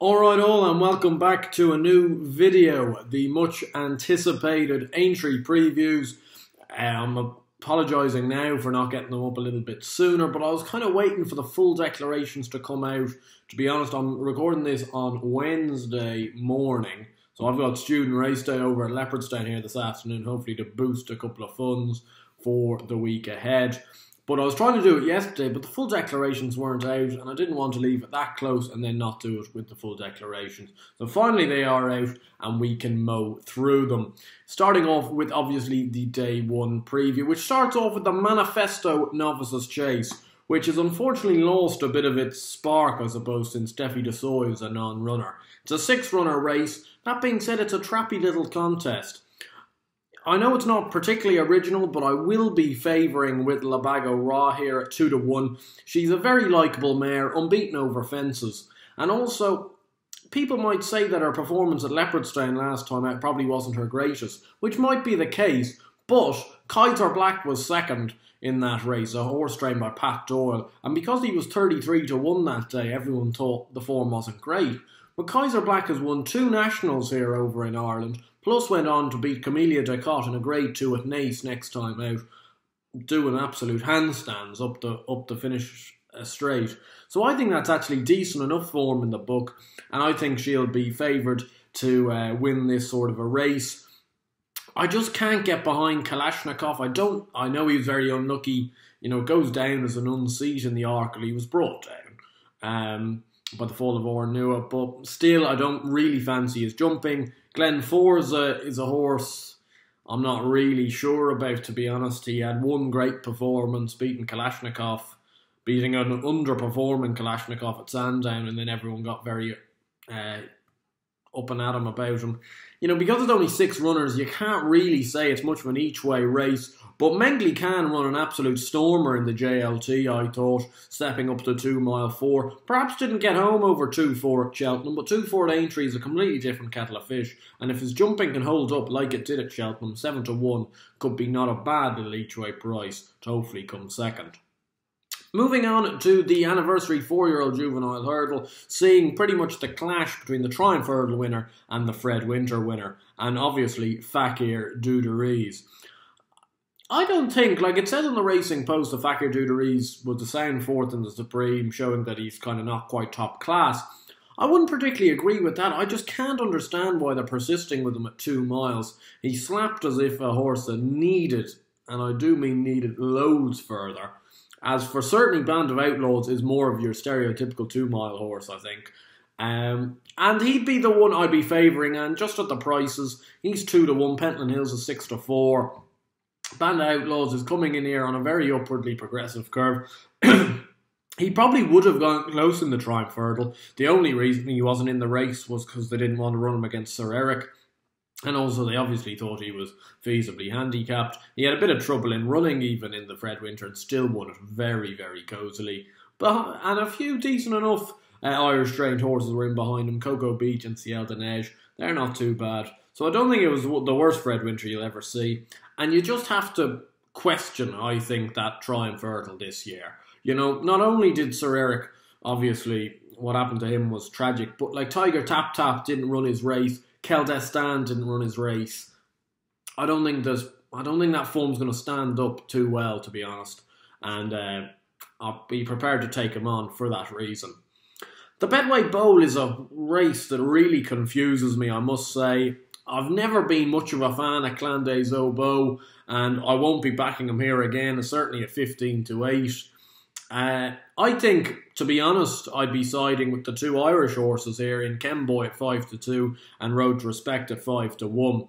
Alright all, and welcome back to a new video, the much anticipated Aintree previews. I'm apologising now for not getting them up a little bit sooner, but I was kind of waiting for the full declarations to come out. To be honest, I'm recording this on Wednesday morning, so I've got student race day over at Leopardstown here this afternoon, hopefully to boost a couple of funds for the week ahead. But I was trying to do it yesterday, but the full declarations weren't out, and I didn't want to leave it that close and then not do it with the full declarations. So finally they are out, and we can mow through them. Starting off with, obviously, the Day 1 preview, which starts off with the Manifesto Novices Chase, which has unfortunately lost a bit of its spark, I suppose, since Steffi DeSoy is a non-runner. It's a 6-runner race. That being said, it's a trappy little contest. I know it's not particularly original, but I will be favouring with Labago Ra here at 2-1. She's a very likeable mare, unbeaten over fences. And also, people might say that her performance at Leopardstown last time out probably wasn't her greatest, which might be the case, but Kaiser Black was second in that race, a horse trained by Pat Doyle. And because he was 33-1 that day, everyone thought the form wasn't great. But Kaiser Black has won 2 nationals here over in Ireland, plus went on to beat Camellia Ducotte in a Grade 2 at Naas next time out, doing absolute handstands up the finish straight. So I think that's actually decent enough form in the book, and I think she'll be favoured to win this sort of a race. I just can't get behind Kalashnikov. I know he was very unlucky, goes down as an unseat in the Arkle. He was brought down by the fall of Ornua, but still I don't really fancy his jumping. Glen Forza is a horse I'm not really sure about, to be honest. He had one great performance, beating Kalashnikov, beating an underperforming Kalashnikov at Sandown, and then everyone got very up and at him about him. Because it's only 6 runners, you can't really say it's much of an each-way race, but Mengley can run an absolute stormer in the JLT, I thought, stepping up to 2 mile 4. Perhaps didn't get home over 2-4 at Cheltenham, but 2-4 at Aintree is a completely different kettle of fish, and if his jumping can hold up like it did at Cheltenham, 7-1 could be not a bad little each-way price to hopefully come second. Moving on to the anniversary 4-year-old juvenile hurdle, seeing pretty much the clash between the Triumph Hurdle winner and the Fred Winter winner, and obviously Fakir Duderies. I don't think, like it says on the Racing Post, that Fakir Duderies was the sound fourth in the Supreme, showing that he's kind of not quite top class. I wouldn't particularly agree with that. I just can't understand why they're persisting with him at 2 miles. He slapped as if a horse that needed, and I do mean needed, loads further. As for certainly Band of Outlaws is more of your stereotypical 2 mile horse, I think. And he'd be the one I'd be favouring, and just at the prices, he's 2-1, Pentland Hills is 6-4. Band of Outlaws is coming in here on a very upwardly progressive curve. He probably would have gone close in the Triumph Hurdle. The only reason he wasn't in the race was because they didn't want to run him against Sir Eric. And also, they obviously thought he was feasibly handicapped. He had a bit of trouble in running even in the Fred Winter and still won it very, very cosily. And a few decent enough Irish-trained horses were in behind him. Coco Beach and Ciel de Neige. They're not too bad. So I don't think it was the worst Fred Winter you'll ever see. And you just have to question, I think, that Triumph Hurdle this year. Not only did Sir Eric, obviously, what happened to him was tragic, but like Tiger Tap Tap didn't run his race. Kel Destan didn't run his race. I don't think that form's going to stand up too well, to be honest. And I'll be prepared to take him on for that reason. The Bedway Bowl is a race that really confuses me, I must say. I've never been much of a fan of Clan des Obeaux, and I won't be backing him here again, certainly at 15-8. I think, to be honest, I'd be siding with the 2 Irish horses here in Kemboy at 5-2 and Road to Respect at 5-1.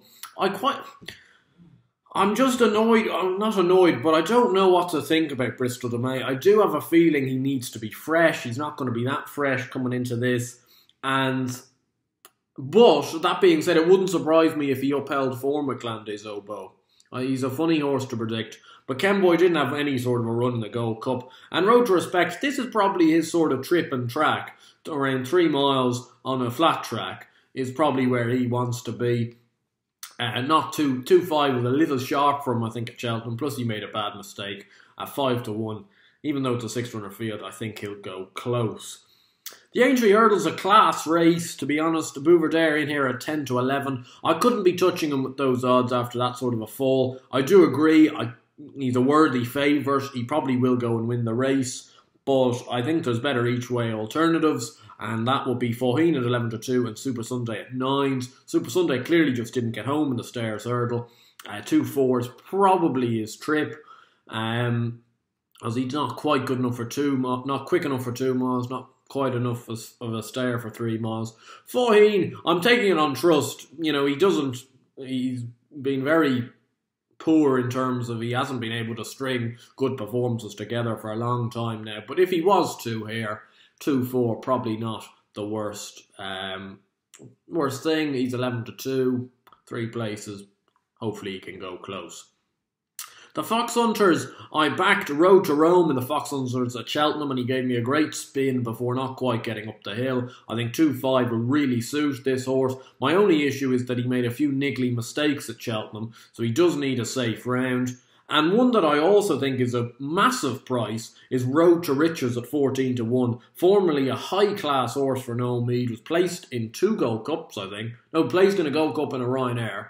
I'm just annoyed. I'm not annoyed, but I don't know what to think about Bristol de May. I do have a feeling he needs to be fresh. He's not going to be that fresh coming into this. But, that being said, it wouldn't surprise me if he upheld form with Clan des Obeaux. He's a funny horse to predict. But Kemboy didn't have any sort of a run in the Gold Cup. And Road to Respect, this is probably his sort of trip and track. Around 3 miles on a flat track is probably where he wants to be. Not 2-5 was a little sharp for him, I think, at Cheltenham. Plus, he made a bad mistake at 5-1. Even though it's a 6-runner field, I think he'll go close. The Aintree Hurdle's a class race, to be honest. The Bouverdere in here at 10 to 11. I couldn't be touching him with those odds after that sort of a fall. I do agree, he's a worthy favourite. He probably will go and win the race. But I think there's better each way alternatives. And that would be Faugheen at 11 to 2 and Super Sunday at 9s. Super Sunday clearly just didn't get home in the Stairs Hurdle. 2-4s probably his trip. As he's not quite good enough for 2 miles, not quick enough for 2 miles, not quite enough of a stair for 3 miles. Faugheen, I'm taking it on trust. You know, he's been very poor in terms of he hasn't been able to string good performances together for a long time now. But if he was to here, 2-4, probably not the worst. Worst thing, he's 11 to 2, 3 places. Hopefully he can go close. The Fox Hunters, I backed Road to Rome in the Fox Hunters at Cheltenham and he gave me a great spin before not quite getting up the hill. I think 2-5 will really suit this horse. My only issue is that he made a few niggly mistakes at Cheltenham, so he does need a safe round. And one that I also think is a massive price is Road to Riches at 14 to 1. Formerly a high-class horse for Noel Meade, was placed in 2 Gold Cups, I think. No, placed in a Gold Cup and a Ryanair.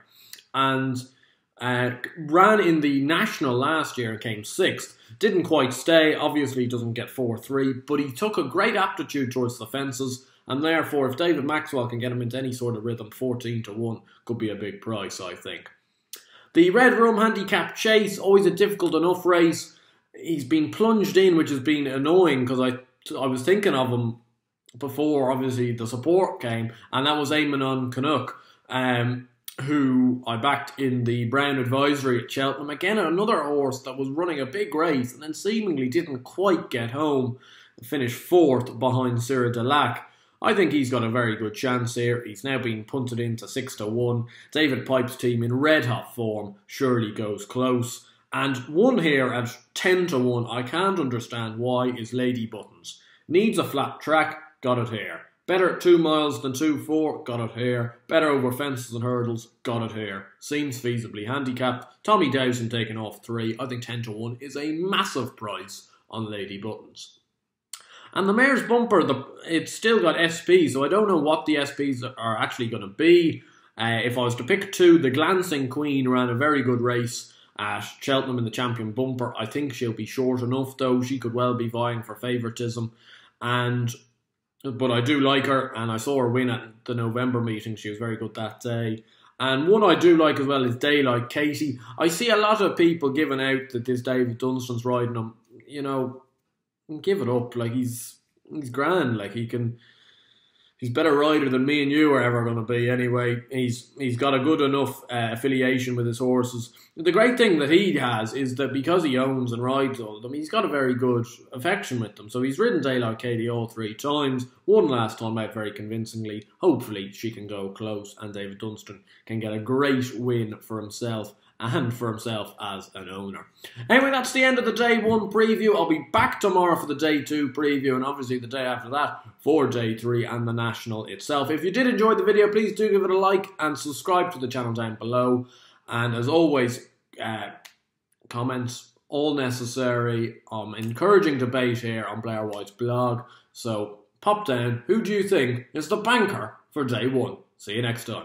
And ran in the National last year and came 6th. Didn't quite stay. Obviously, he doesn't get 4-3, but he took a great aptitude towards the fences. And therefore, if David Maxwell can get him into any sort of rhythm, 14 to 1 could be a big price, I think. The Red Room Handicap Chase, always a difficult enough race. He's been plunged in, which has been annoying because I was thinking of him before, obviously, the support came, and that was Eamon on Canuck, who I backed in the Brown Advisory at Cheltenham. Again, another horse that was running a big race and then seemingly didn't quite get home. Finished 4th behind Syrah Delac. I think he's got a very good chance here. He's now been punted into 6 to 1. David Pipe's team in red-hot form surely goes close. And one here at 10 to 1, I can't understand why, is Lady Buttons. Needs a flat track, got it here. Better at 2 miles than 2-4, got it here. Better over fences and hurdles, got it here. Seems feasibly handicapped. Tommy Dowson taking off 3. I think 10 to 1 is a massive price on Lady Buttons. And the Mayor's Bumper, it's still got SP, so I don't know what the SPs are actually going to be. If I was to pick 2, the Glancing Queen ran a very good race at Cheltenham in the Champion Bumper. I think she'll be short enough, though. She could well be vying for favouritism. But I do like her, and I saw her win at the November meeting. She was very good that day. And one I do like as well is Daylight Katie. I see a lot of people giving out that this David Dunstan's riding him. You know, give it up. Like, he's grand. Like, he's better rider than me and you are ever going to be anyway. He's got a good enough affiliation with his horses. The great thing that he has is that because he owns and rides all of them, he's got a very good affection with them. So he's ridden Daylight Katie all 3 times. One last time out very convincingly. Hopefully she can go close and David Dunstan can get a great win for himself and for himself as an owner. Anyway, that's the end of the Day 1 preview. I'll be back tomorrow for the Day 2 preview and obviously the day after that for Day 3 and the National itself. If you did enjoy the video, please do give it a like and subscribe to the channel down below. And as always, comments, all necessary. Encouraging debate here on Blair White's blog. So pop down. Who do you think is the banker for Day 1? See you next time.